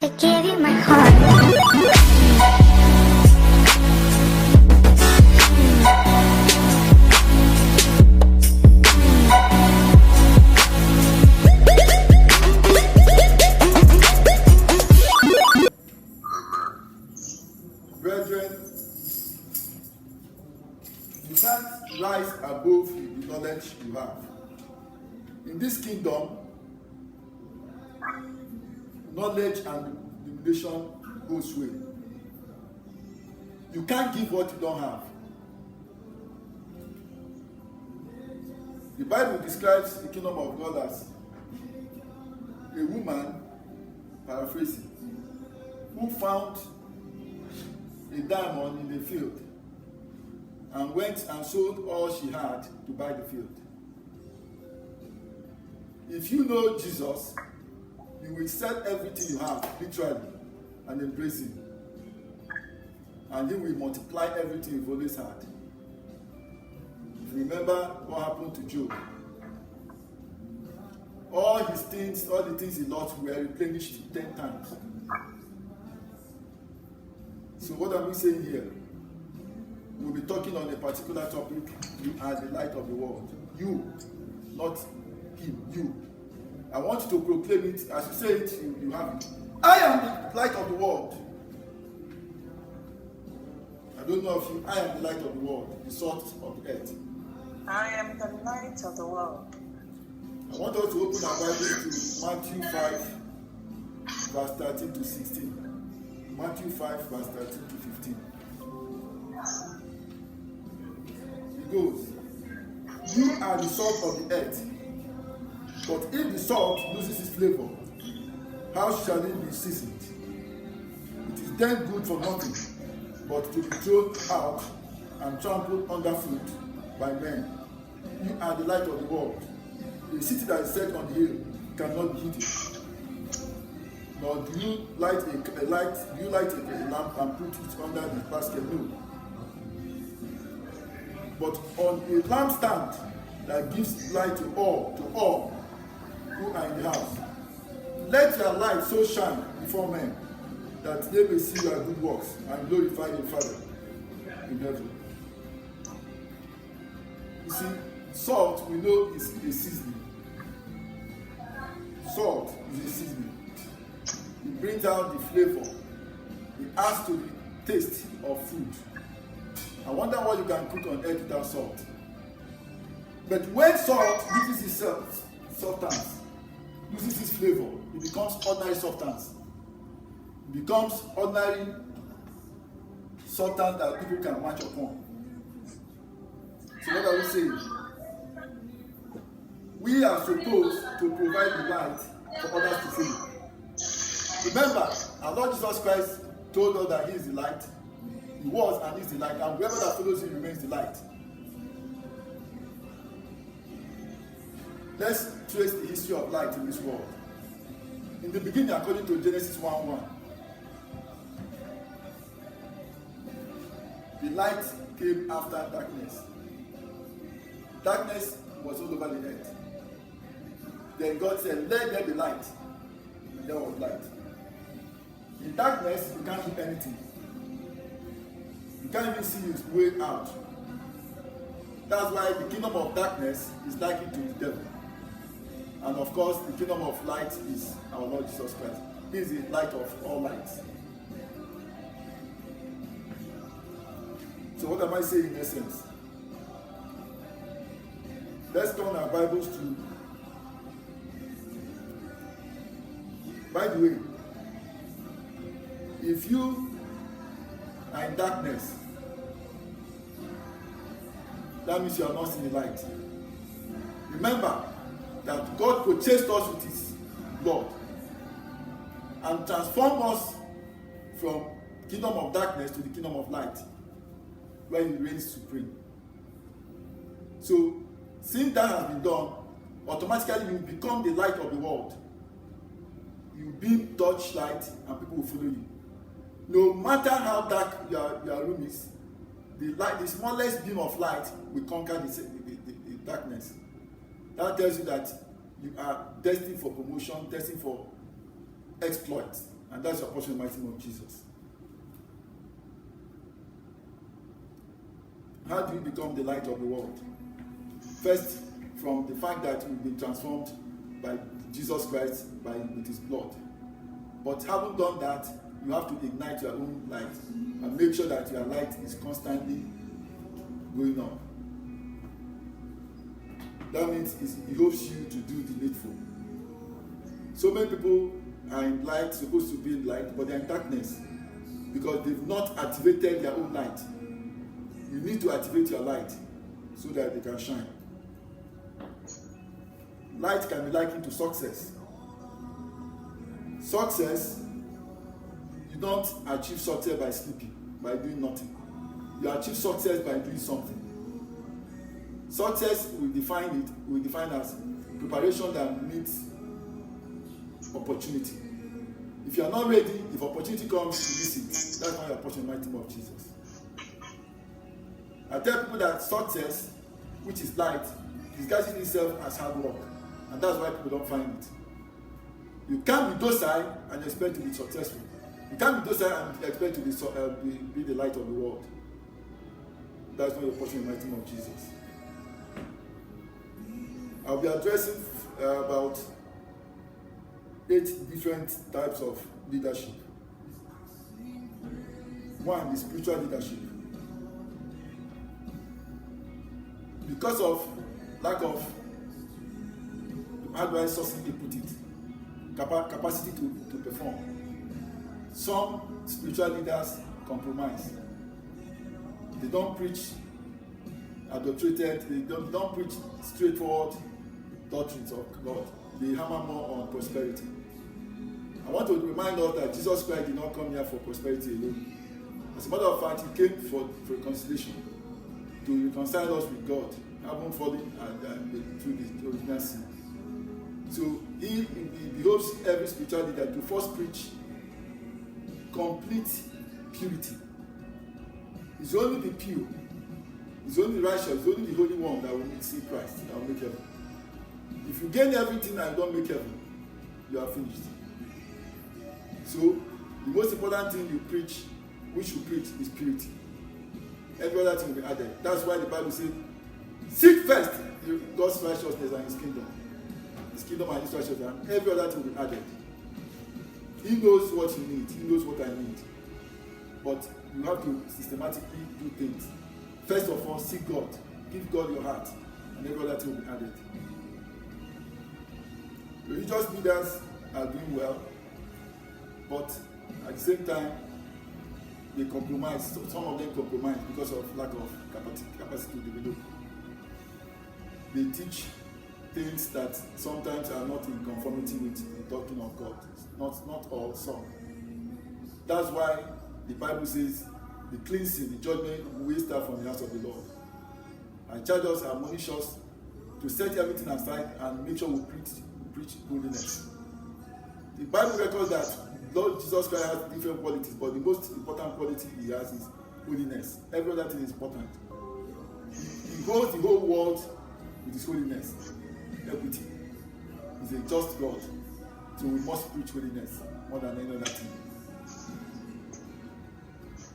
I gave you my heart. Brethren, you can't rise above the knowledge you have. In this kingdom, knowledge and illumination goes way. You can't give what you don't have. The Bible describes the kingdom of God as a woman, paraphrasing, who found a diamond in the field and went and sold all she had to buy the field. If you know Jesus, you will sell everything you have, literally, and embrace him. And he will multiply everything you've always had. If you remember what happened to Job, all his things, all the things he lost were replenished 10 times. So what am I saying here? We'll be talking on a particular topic. You are the light of the world. You, not him, you. I want you to proclaim it. As you say it, you have it. I am the light of the world. I don't know if you, I am the light of the world, the salt of the earth. I am the light of the world. I want us to open our Bibles to Matthew 5, verse 13 to 16. Matthew 5, verse 13 to 15. It goes, you are the salt of the earth, but if the salt loses its flavor, how shall it be seasoned? It is then good for nothing, but to be thrown out and trampled underfoot by men. You are the light of the world. A city that is set on the hill cannot be hidden. Nor do you light a lamp and put it under the basket? No. But on a lampstand that gives light to all who are in the house. Let your light so shine before men that they may see your good works and glorify your Father in heaven. You see, salt we know is a seasoning. Salt is a seasoning. It brings out the flavor. It adds to the taste of food. I wonder what you can cook on earth without salt. But when salt loses its substance, loses its flavor, it becomes ordinary substance. It becomes ordinary substance that people can match upon. So what are we saying? We are supposed to provide the light for others to see. Remember, our Lord Jesus Christ told us that he is the light. He was and is the light, and whoever that follows him remains the light. Let's trace the history of light in this world. In the beginning, according to Genesis 1:1, the light came after darkness. Darkness was all over the earth. Then God said, let there be light. And there was light. In darkness, you can't do anything. You can't even see his way out. That's why the kingdom of darkness is likened to the devil. And of course, the kingdom of light is our Lord Jesus Christ. He is the light of all lights. So what am I saying in essence? Let's turn our Bibles to, by the way, if you are in darkness, that means you are not in the light. Remember that God purchased us with his blood and transformed us from the kingdom of darkness to the kingdom of light, where he reigns supreme. So, since that has been done, automatically you become the light of the world. You beam torchlight and people will follow you. No matter how dark your room is, the smallest beam of light will conquer the darkness. That tells you that you are destined for promotion, destined for exploit. And that's your portion in the mighty name of Jesus. How do you become the light of the world? First, from the fact that we've been transformed by Jesus Christ with his blood. But having done that, you have to ignite your own light and make sure that your light is constantly going on. That means it helps you to do the needful. So many people are in light, supposed to be in light, but they're in darkness because they've not activated their own light. You need to activate your light so that they can shine. Light can be likened to success. Success, you don't achieve success by sleeping, by doing nothing. You achieve success by doing something. Success we define as preparation that meets opportunity. If you are not ready, if opportunity comes, you miss it. That's not your portion in the mighty name of Jesus. I tell people that success, which is light, disguises itself as hard work, and that's why people don't find it. You can't be docile and expect to be successful. You can't be docile and expect to be the light of the world. That's not your portion in the mighty name of Jesus. I'll be addressing about 8 different types of leadership. One is spiritual leadership. Because of lack of, how do I succinctly put it, capacity to perform, some spiritual leaders compromise. They don't preach adulterated, they don't preach straightforward doctrines of God. They hammer more on prosperity. I want to remind us that Jesus Christ did not come here for prosperity alone. As a matter of fact, he came for reconciliation, to reconcile us with God, having fallen through the original sin. So he behoves every spiritual leader to first preach complete purity. It's only the pure, it's only righteous, it's only the Holy One that will see Christ, that will make heaven. If you gain everything and you don't make heaven, you are finished. So the most important thing you preach, which you preach, is purity. Every other thing will be added. That's why the Bible says, seek first God's righteousness and his kingdom. His kingdom and his righteousness, and every other thing will be added. He knows what you need. He knows what I need. But you have to systematically do things. First of all, seek God. Give God your heart, and every other thing will be added. Religious leaders are doing well, but at the same time, they compromise. Some of them compromise because of lack of capacity to develop. They teach things that sometimes are not in conformity with the doctrine of God. Not all, some. That's why the Bible says the cleansing, the judgment will start from the house of the Lord. And charge us, admonish us to set everything aside and make sure we preach holiness. The Bible records that Lord Jesus Christ has different qualities, but the most important quality he has is holiness. Every other thing is important. He holds the whole world with his holiness, equity. He's a just God, so we must preach holiness more than any other thing.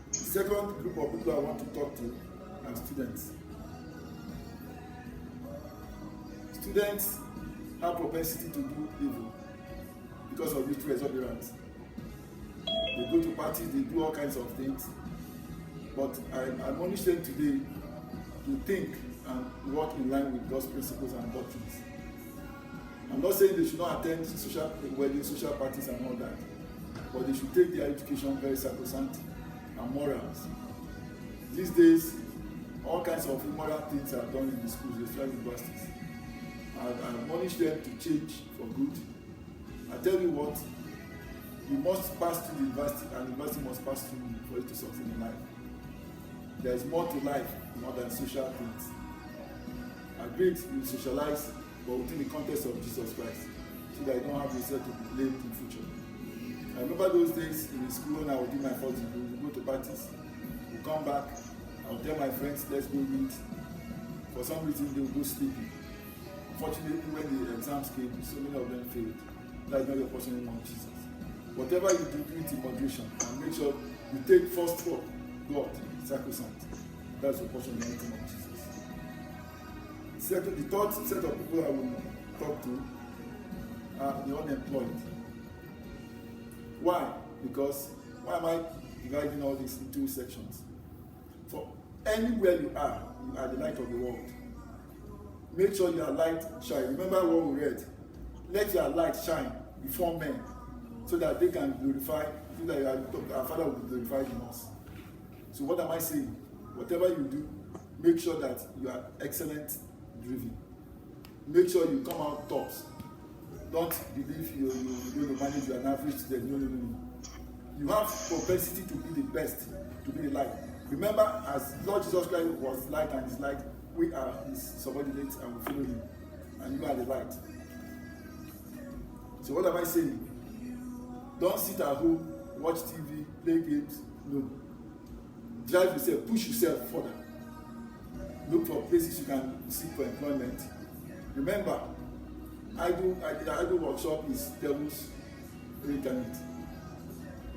The second group of people I want to talk to are students. Students have propensity to do evil because of youthful exuberance. They go to parties, they do all kinds of things. But I admonish them today to think and work in line with God's principles and doctrines. I'm not saying they should not attend social weddings, social parties and all that, but they should take their education very sacrosanct and morals. These days, all kinds of immoral things are done in the schools, especially universities. I admonish them to change for good. I tell you what, you must pass through the university, and the university must pass through you for you to succeed in life. There is more to life more than social things. Agreed, you socialize, but within the context of Jesus Christ, so that you don't have yourself to be blamed in the future. I remember those days in the school when I would do my first degree. We would go to parties, we would come back, I would tell my friends, let's go read. For some reason, they would go sleeping. Unfortunately, when the exams came, so many of them failed. That's not the portion of Jesus. Whatever you do, do it in moderation, and make sure you take first for God, sacrosanct. That's your portion in the name of Jesus. Second, the third set of people I will talk to are the unemployed. Why? Because why am I dividing all this into two sections? For anywhere you are the light of the world. Make sure your light shine. Remember what we read. Let your light shine before men, so that they can glorify, so that our Father will be glorified in us. So what am I saying? Whatever you do, make sure that you are excellent driven. Make sure you come out tops. Don't believe you're going to manage your average student. No. You have propensity to be the best, to be the light. Remember, as Lord Jesus Christ was light and is light, we are his subordinates and we follow him. And you are the light. So what am I saying? Don't sit at home, watch TV, play games. No. Drive yourself, push yourself further. Look for places you can seek for employment. Remember, idle workshop is devil's reincarnate.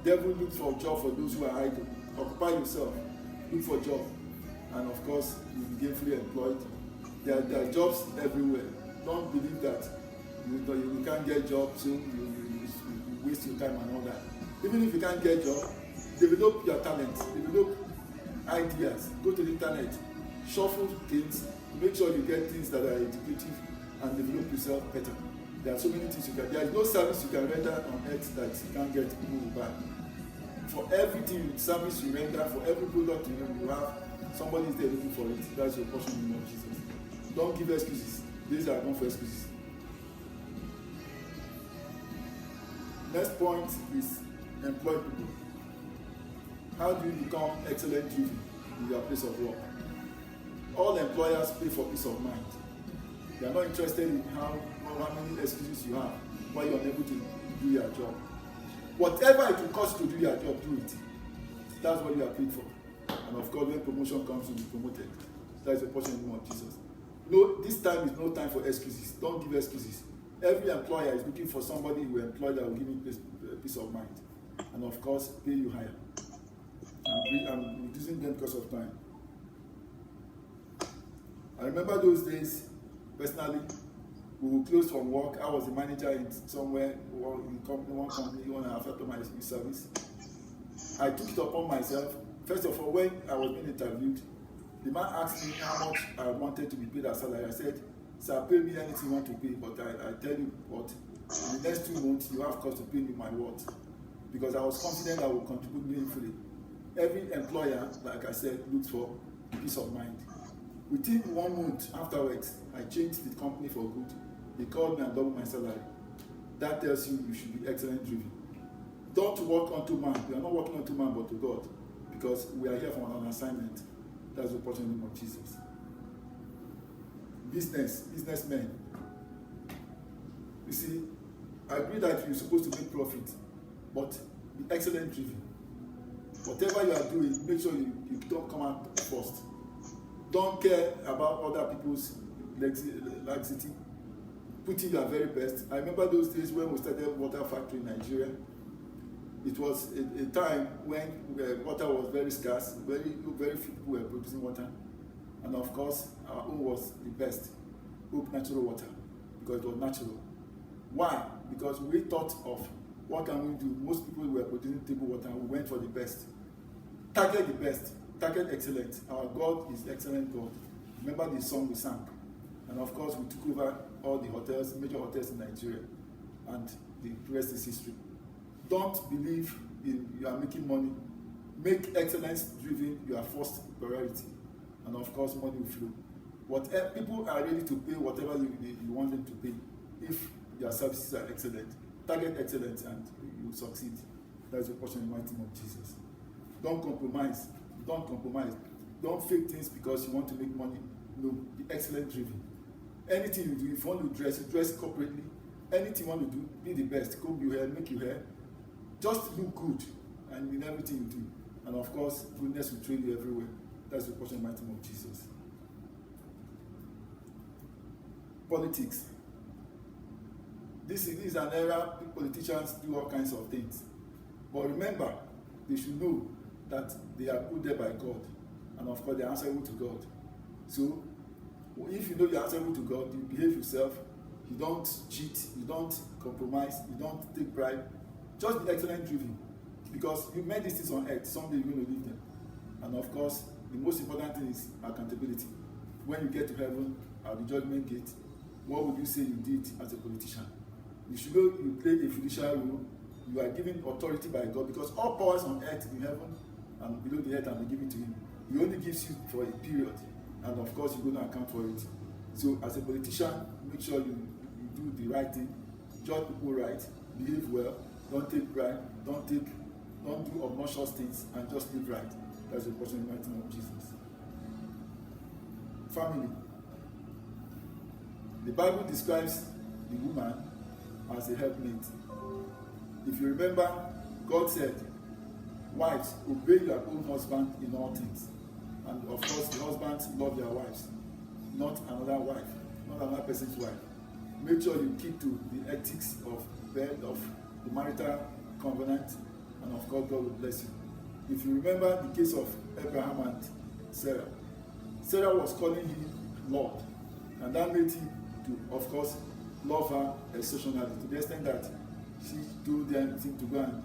Devil looks for a job for those who are idle. Occupy yourself, look for a job, and of course you will be gainfully employed. There are jobs everywhere. Don't believe that you can't get a job, so you waste your time and all that. Even if you can't get a job, develop your talents, develop ideas, go to the internet, shuffle things, make sure you get things that are educative and develop yourself better. There are so many things you can. There is no service you can render on earth that you can't get people who buy. For everything service you render, for every product you have, somebody is there looking for it. That's your portion in the name of Jesus. Don't give excuses. These are not for excuses. Next point is employ people. How do you become excellent driven in your place of work? All employers pay for peace of mind. They are not interested in how many excuses you have why you are unable to do your job. Whatever it will cost you to do your job, do it. That's what you are paid for. And of course, when promotion comes, you'll be promoted. That's the portion in the name of Jesus. No, this time is no time for excuses. Don't give excuses. Every employer is looking for somebody who will employ that will give him peace of mind. And of course, pay you higher. I'm reducing them because of time. I remember those days, personally, we would close from work. I was a manager in somewhere, one company, 1.5 after my service. I took it upon myself. First of all, when I was being interviewed, the man asked me how much I wanted to be paid as salary. I said, sir, pay me anything you want to pay, but I tell you what, in the next 2 months, you have cost to pay me my worth. Because I was confident I would contribute meaningfully. Every employer, like I said, looks for peace of mind. Within 1 month afterwards, I changed the company for good. They called me and doubled my salary. That tells you should be excellent driven. Don't work unto man. We are not working unto man but to God. Because we are here for an assignment. That's the portion in the name of Jesus. Businessmen. You see, I agree that you're supposed to make profit, but be excellent driven. Whatever you are doing, make sure you don't come out first. Don't care about other people's laxity. Put in your very best. I remember those days when we started water factory in Nigeria. It was a time when water was very scarce. Very few people were producing water. And of course, our own was the best. Hope natural water. Because it was natural. Why? Because we thought of what can we do. Most people were producing table water and we went for the best. Target the best. Target excellence. Our God is excellent God. Remember the song we sang. And of course, we took over all the hotels, major hotels in Nigeria. And the rest is history. Don't believe you are making money. Make excellence driven your first priority. And of course, money will flow. Whatever people are ready to pay whatever you want them to pay if your services are excellent. Target excellence and you will succeed. That's the portion in the mighty name of Jesus. Don't compromise. Don't compromise. Don't fake things because you want to make money. No, be excellent driven. Anything you do, if you want to dress corporately. Anything you want to do, be the best. Comb your hair, make your hair. Just look good and in everything you do. And of course, goodness will train you everywhere. That's the portion in the mighty name of Jesus. Politics. This is an era politicians do all kinds of things. But remember, they should know that they are put there by God. And of course, they are answerable to God. So, if you know you are answerable to God, you behave yourself, you don't cheat, you don't compromise, you don't take bribe. Just be excellent driven. Because you made these things on earth, someday you're going to leave them. And of course, the most important thing is accountability. When you get to heaven, at the judgment gate, what would you say you did as a politician? You should know you play a fiduciary role. You are given authority by God, because all powers on earth, in heaven and below the earth, are given to him. He only gives you for a period, and of course you're going to account for it. So as a politician, make sure you do the right thing, judge people right, behave well, don't take bribe, don't do obnoxious things, and just live right. That's the portion in the mighty name of Jesus. Family. The Bible describes the woman as a helpmate. If you remember, God said, wives, obey your own husband in all things. And of course, the husbands love their wives, not another wife, not another person's wife. Make sure you keep to the ethics of the marital covenant, and of course, God will bless you. If you remember the case of Abraham and Sarah, Sarah was calling him Lord, and that made him to, of course, love her exceptionally, to the extent that she told them to go and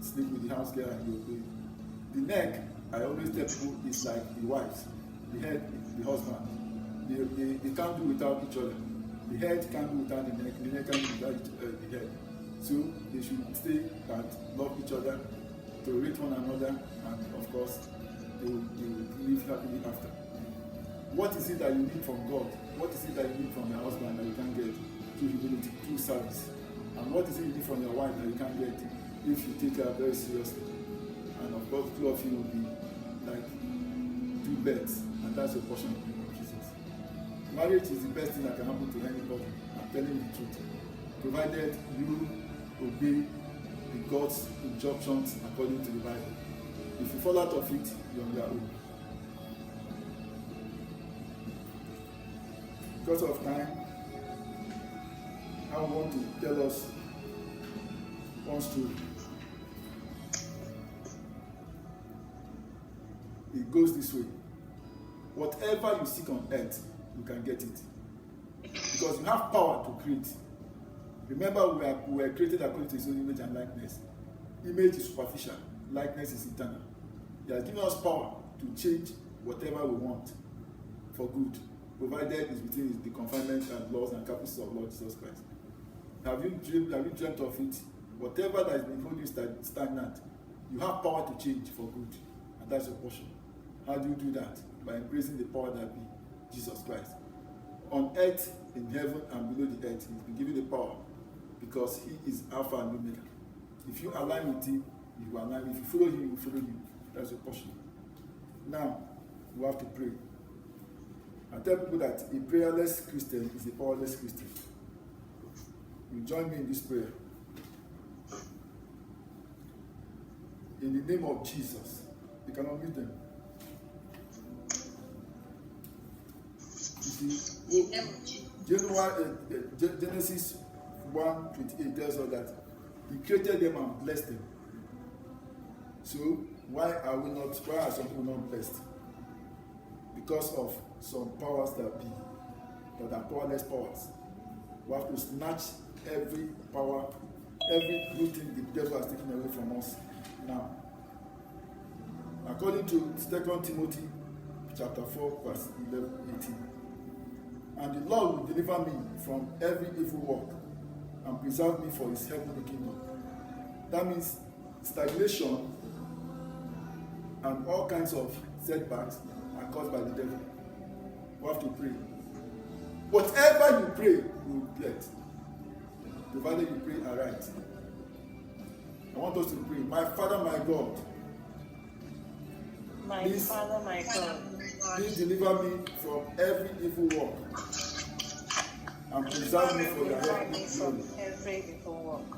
sleep with the house girl and he obeyed. The neck, I always tell people, is like the wives. The head is the husband. They can't do without each other. The head can't do without the neck can't do without the head. So they should stay and love each other, tolerate one another, and of course, they will live happily after. What is it that you need from God? What is it that you need from your husband that you can't get through humility, through service? And what is it you need from your wife that you can't get if you take her very seriously? And of course, two of you will be like two beds, and that's your portion of Jesus. Marriage is the best thing that can happen to anybody. I'm telling you the truth. Provided you obey the God's injunctions according to the Bible. If you fall out of it, you're on your own. Because of time, I want to tell us one story. It goes this way. Whatever you seek on earth, you can get it. Because you have power to create. Remember, we were created according to his own image and likeness. Image is superficial, likeness is eternal. He has given us power to change whatever we want for good, provided it's within the confinement and laws and caprices of Lord Jesus Christ. Have you dreamt of it? Whatever that has been holding you stagnant, you have power to change for good, and that's your portion. How do you do that? By embracing the power that be Jesus Christ. On earth, in heaven, and below the earth, he's been given the power because he is Alpha and Omega. If you align with him, you will align. If you follow him, you will follow him. That's your portion. Now, we have to pray. I tell people that a prayerless Christian is a powerless Christian. You join me in this prayer. In the name of Jesus. You cannot meet them. You see, Genesis 1:28 tells us that he created them and blessed them. So why are some people not blessed? Because of some powers that are powerless powers. We have to snatch every power, every good thing the devil has taken away from us now. According to 2 Timothy chapter 4, verse 11-18. And the Lord will deliver me from every evil work and preserve me for his heavenly kingdom. That means stagnation and all kinds of setbacks are caused by the devil. We have to pray. Whatever you pray, you will get. Provided you pray aright. I want us to pray. My Father, my God. Father, my God. Please deliver me from every evil work and preserve me for your heavenly glory. Every evil work.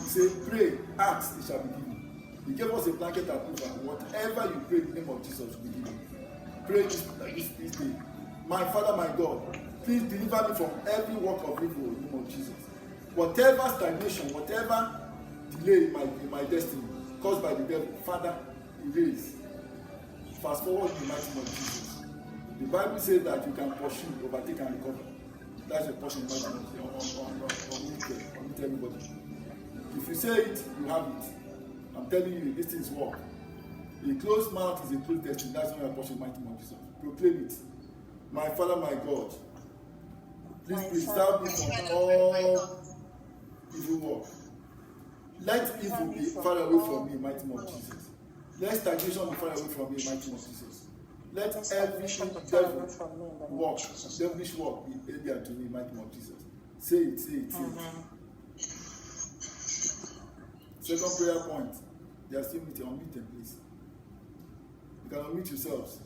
Say, pray, ask, it shall be given. He gave us a blanket approval. Whatever you pray in the name of Jesus will be given. Pray this day. My Father, my God, please deliver me from every work of evil in the name of Jesus. whatever stagnation, whatever delay in my destiny caused by the devil, Father, erase. Fast forward in the mighty name of Jesus. The Bible says that you can pursue, overtake, and recover. That's a portion of on everybody. If you say it, you have it. I'm telling you, these things work. A closed mouth is a closed destiny. That's not a portion of mighty name of Jesus. Proclaim it. My Father, my God, please preserve me from all evil work. Let evil be far away from me, mighty name of Jesus. Let stagnation be far away from me, mighty name of Jesus. Let every devil walk, devilish walk be alien to me, mighty name of Jesus. Say it, say it, say it. Second prayer point. They are still meeting. Unmute them, please. You can unmute yourselves.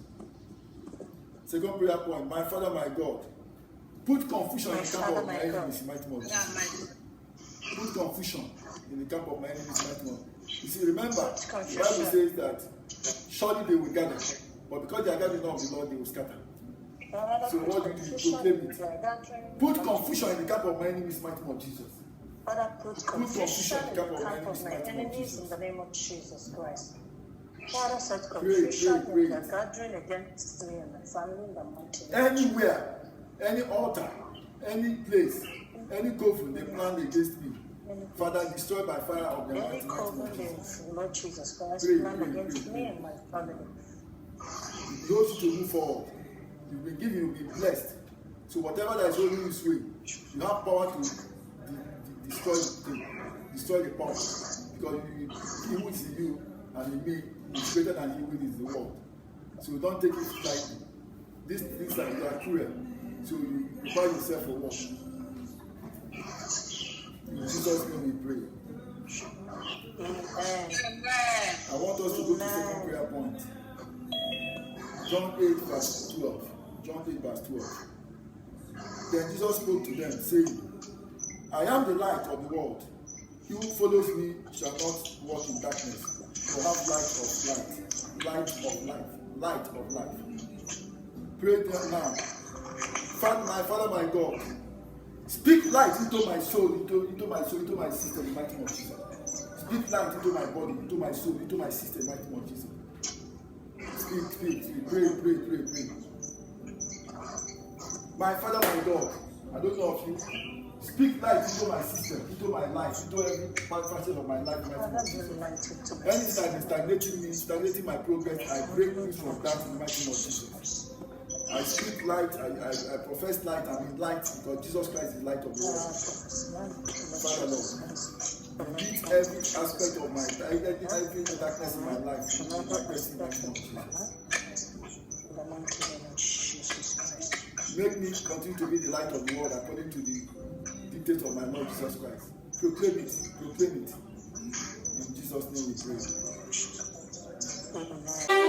Second prayer point. My Father, my God, put confusion in the camp of my enemies, mighty name of Jesus. Put confusion in the camp of my enemies, mighty name. You see, remember, the Bible says that surely they will gather, but because they are gathered not of the Lord, they will scatter. So what do you proclaim it? Put confusion in the camp of my enemies, mighty name of Jesus. Father, put confusion in the camp of my enemies in the name of Jesus Christ. Father, set confusion in the gathering against me and my family in the mighty name. Anywhere, any altar, any place, any covenant they plan against me, Father, destroy by fire of the mighty name of Jesus. Lord Jesus Christ, plan against me and my family. You want you to move forward. You've been given, you'll be blessed. So whatever that is holding you this way, you have power to destroy the power. Because evil is in you and in me is greater than evil is in the world. So don't take it lightly. These things are cruel. So you prepare yourself for war. In Jesus' name we pray. I want us to go to the second prayer point. John 8 verse 12. John 8 verse 12. Then Jesus spoke to them, saying, I am the light of the world. He who follows me shall not walk in darkness, but have light of life. Light of life. Pray them now. My Father, my God, speak light into my soul, into my system, in the mighty name of Jesus. Speak light into my body, into my soul, into my system, in the mighty name of Jesus. Speak. Pray. My Father, my God, I don't know of you. Speak light into my system, into my life, into every facet of my life. Anything that is stagnating me, stagnating my progress, I break loose from that in the mighty name of Jesus. I speak light, I profess light, I'm in light because Jesus Christ is the light of the world. Father Lord, beat every aspect of my every darkness in my life, make me continue to be the light of the world according to the dictate of my Lord Jesus Christ. Proclaim it. In Jesus' name we pray.